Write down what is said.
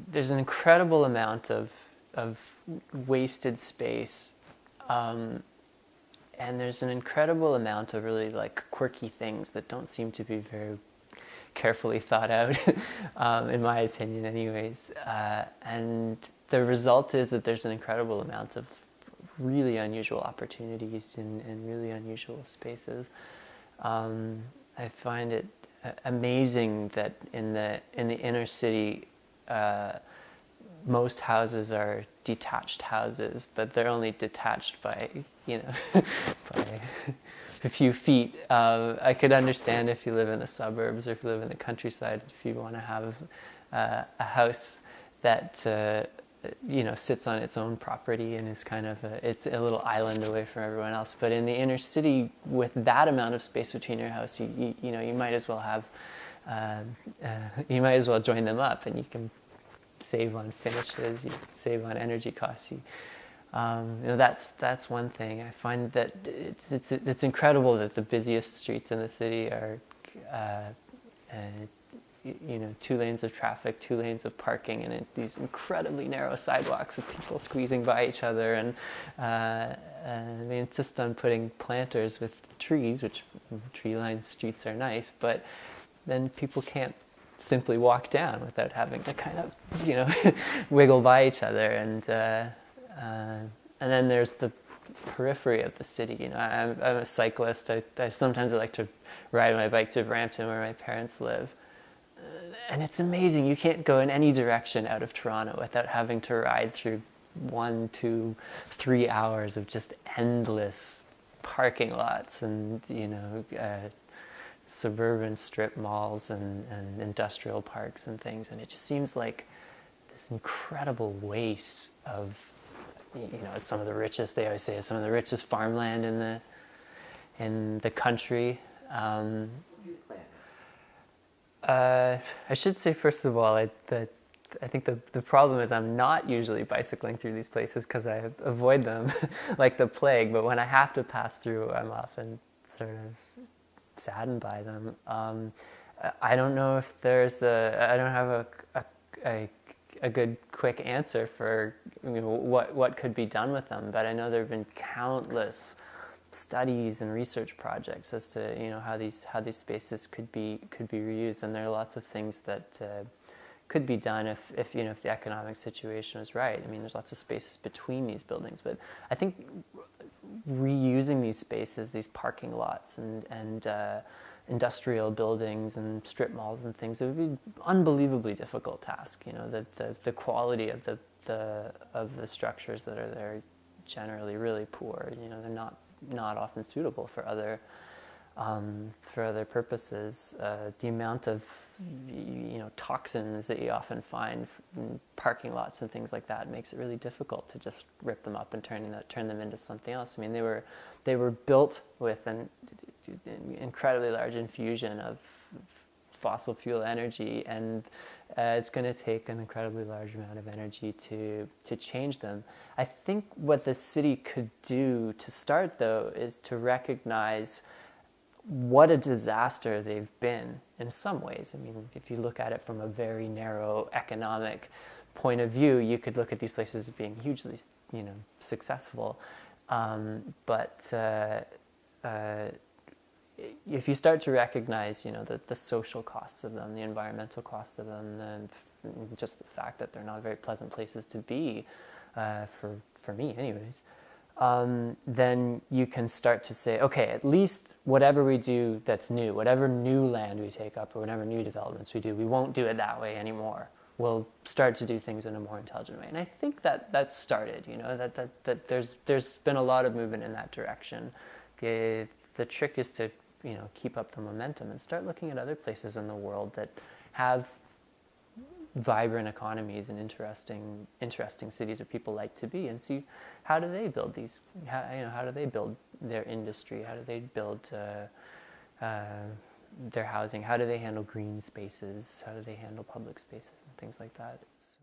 there's an incredible amount of wasted space, and there's an incredible amount of really like quirky things that don't seem to be very carefully thought out, in my opinion anyways. And the result is that there's an incredible amount of really unusual opportunities in really unusual spaces. I find it amazing that in the inner city, most houses are detached houses, but they're only detached by, by a few feet. I could understand if you live in the suburbs or if you live in the countryside, if you want to have a house that sits on its own property and is kind of it's a little island away from everyone else. But in the inner city, with that amount of space between your house, you might as well have you might as well join them up, and you can save on finishes, you save on energy costs. That's one thing. I find that it's incredible that the busiest streets in the city are 2 lanes of traffic, 2 lanes of parking, and these incredibly narrow sidewalks with people squeezing by each other, and they insist on putting planters with trees, which tree-lined streets are nice, but then people can't simply walk down without having to kind of wiggle by each other, and then there's the periphery of the city. I'm a cyclist. I sometimes like to ride my bike to Brampton, where my parents live, and it's amazing. You can't go in any direction out of Toronto without having to ride through 1, 2, 3 hours of just endless parking lots and suburban strip malls and industrial parks and things, and it just seems like this incredible waste of, it's some of the richest. They always say it's some of the richest farmland in the country. I should say, first of all, I think the problem is I'm not usually bicycling through these places because I avoid them like the plague. But when I have to pass through, I'm often sort of saddened by them. I don't know if I don't have a good quick answer for what could be done with them, but I know there have been countless studies and research projects as to how these spaces could be reused, and there are lots of things that could be done if the economic situation was right. I mean, there's lots of spaces between these buildings, but I think reusing these spaces, these parking lots and industrial buildings and strip malls and things, it would be an unbelievably difficult task. The quality of the structures that are there generally really poor. They're not often suitable for other purposes. The amount of toxins that you often find in parking lots and things like that makes it really difficult to just rip them up and turn them into something else. I mean, they were built with an incredibly large infusion of fossil fuel energy, and it's going to take an incredibly large amount of energy to change them. I think what the city could do to start, though, is to recognize what a disaster they've been in some ways. I mean, if you look at it from a very narrow economic point of view, you could look at these places as being hugely, successful. But if you start to recognize, the social costs of them, the environmental costs of them, and just the fact that they're not very pleasant places to be, for me anyways, then you can start to say, okay, at least whatever we do that's new, whatever new land we take up or whatever new developments we do, we won't do it that way anymore. We'll start to do things in a more intelligent way. And I think that started, that there's been a lot of movement in that direction. The trick is to, keep up the momentum and start looking at other places in the world that have vibrant economies and interesting cities where people like to be, and see how do they build these, how do they build their industry, how do they build their housing, how do they handle green spaces, how do they handle public spaces and things like that. So